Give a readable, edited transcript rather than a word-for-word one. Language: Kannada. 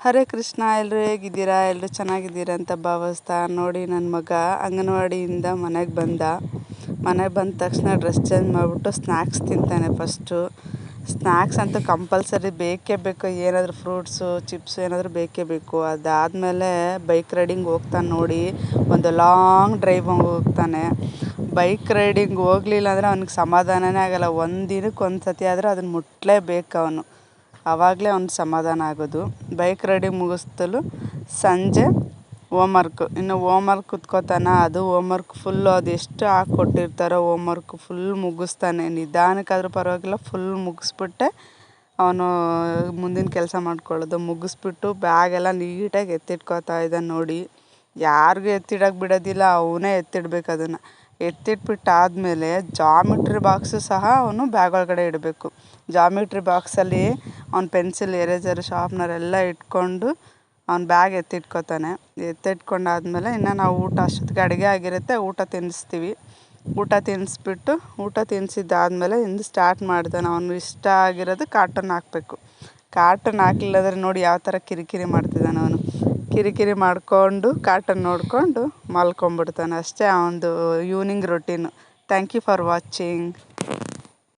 ಹರೇ ಕೃಷ್ಣ. ಎಲ್ಲರೂ ಹೇಗಿದ್ದೀರಾ? ಎಲ್ಲರೂ ಚೆನ್ನಾಗಿದ್ದೀರಾ ಅಂತ ಭಾವಿಸ್ತಾ. ನೋಡಿ, ನನ್ನ ಮಗ ಅಂಗನವಾಡಿಯಿಂದ ಮನೆಗೆ ಬಂದ ತಕ್ಷಣ ಡ್ರೆಸ್ ಚೇಂಜ್ ಮಾಡಿಬಿಟ್ಟು ಸ್ನ್ಯಾಕ್ಸ್ ತಿಂತಾನೆ. ಫಸ್ಟು ಸ್ನ್ಯಾಕ್ಸ್ ಅಂತೂ ಕಂಪಲ್ಸರಿ ಬೇಕೇ ಬೇಕು. ಏನಾದರೂ ಫ್ರೂಟ್ಸು ಚಿಪ್ಸು ಏನಾದರೂ ಬೇಕೇ ಬೇಕು. ಅದಾದಮೇಲೆ ಬೈಕ್ ರೈಡಿಂಗ್ ಹೋಗ್ತಾನೆ. ನೋಡಿ, ಒಂದು ಲಾಂಗ್ ಡ್ರೈವ್ ಹೋಗ್ತಾನೆ. ಬೈಕ್ ರೈಡಿಂಗ್ ಹೋಗಲಿಲ್ಲ ಅಂದರೆ ಅವ್ನಿಗೆ ಸಮಾಧಾನವೇ ಆಗೋಲ್ಲ. ಒಂದು ದಿನಕ್ಕೆ ಒಂದು ಸತಿ ಆದರೂ ಅದನ್ನು ಮುಟ್ಟಲೇಬೇಕು ಅವನು. ಆವಾಗಲೇ ಅವ್ನಿಗೆ ಸಮಾಧಾನ ಆಗೋದು. ಬೈಕ್ ರೈಡಿಂಗ್ ಮುಗಿಸ್ತಲು ಸಂಜೆ ಇನ್ನು ಹೋಮ್ವರ್ಕ್ ಕುತ್ಕೋತಾನೆ. ಅದು ಹೋಮ್ವರ್ಕ್ ಫುಲ್ಲು ಅದೆಷ್ಟು ಹಾಕ್ಕೊಟ್ಟಿರ್ತಾರೋ ಹೋಮ್ವರ್ಕ್ ಫುಲ್ ಮುಗಿಸ್ತಾನೆ. ನಿಧಾನಕ್ಕಾದರೂ ಪರವಾಗಿಲ್ಲ, ಫುಲ್ ಮುಗಿಸ್ಬಿಟ್ಟೆ ಅವನು ಮುಂದಿನ ಕೆಲಸ ಮಾಡ್ಕೊಳ್ಳೋದು. ಮುಗಿಸ್ಬಿಟ್ಟು ಬ್ಯಾಗೆಲ್ಲ ನೀಟಾಗಿ ಎತ್ತಿಟ್ಕೋತಾ ಇದ್ದಾನೆ. ನೋಡಿ, ಯಾರಿಗೂ ಎತ್ತಿಡೋಕೆ ಬಿಡೋದಿಲ್ಲ, ಅವನೇ ಎತ್ತಿಡ್ಬೇಕು. ಅದನ್ನು ಎತ್ತಿಟ್ಬಿಟ್ಟಾದಮೇಲೆ ಜಾಮಿಟ್ರಿ ಬಾಕ್ಸು ಸಹ ಅವನು ಬ್ಯಾಗ್ ಒಳಗಡೆ ಇಡಬೇಕು. ಜಾಮಿಟ್ರಿ ಬಾಕ್ಸಲ್ಲಿ ಅವ್ನು ಪೆನ್ಸಿಲ್, ಎರೇಸರ್, ಶಾರ್ಪ್ನರ್ ಎಲ್ಲ ಇಟ್ಕೊಂಡು ಅವ್ನು ಬ್ಯಾಗ್ ಎತ್ತಿಟ್ಕೋತಾನೆ. ಎತ್ತಿಟ್ಕೊಂಡಾದ್ಮೇಲೆ ಇನ್ನು ನಾವು ಅಷ್ಟೊತ್ತಿಗೆ ಅಡುಗೆ ಆಗಿರುತ್ತೆ, ಊಟ ತಿನ್ನಿಸ್ತೀವಿ. ಊಟ ತಿನ್ನಿಸಿದ್ದಾದ್ಮೇಲೆ ಇನ್ನು ಸ್ಟಾರ್ಟ್ ಮಾಡ್ತಾನೆ. ಅವನು ಇಷ್ಟ ಆಗಿರೋದು ಕಾರ್ಟೂನ್ ಹಾಕಬೇಕು. ಕಾರ್ಟೂನ್ ಹಾಕಲಿಲ್ಲ ಅಂದರೆ ನೋಡಿ ಯಾವ ಥರ ಕಿರಿಕಿರಿ ಮಾಡ್ತಿದ್ದಾನೆ ಅವನು. ಕಿರಿಕಿರಿ ಮಾಡಿಕೊಂಡು ಕಾರ್ಟೂನ್ ನೋಡಿಕೊಂಡು ಮಲ್ಕೊಂಬಿಡ್ತಾನೆ. ಅಷ್ಟೇ ಅವನದು evening routine. Thank you for watching.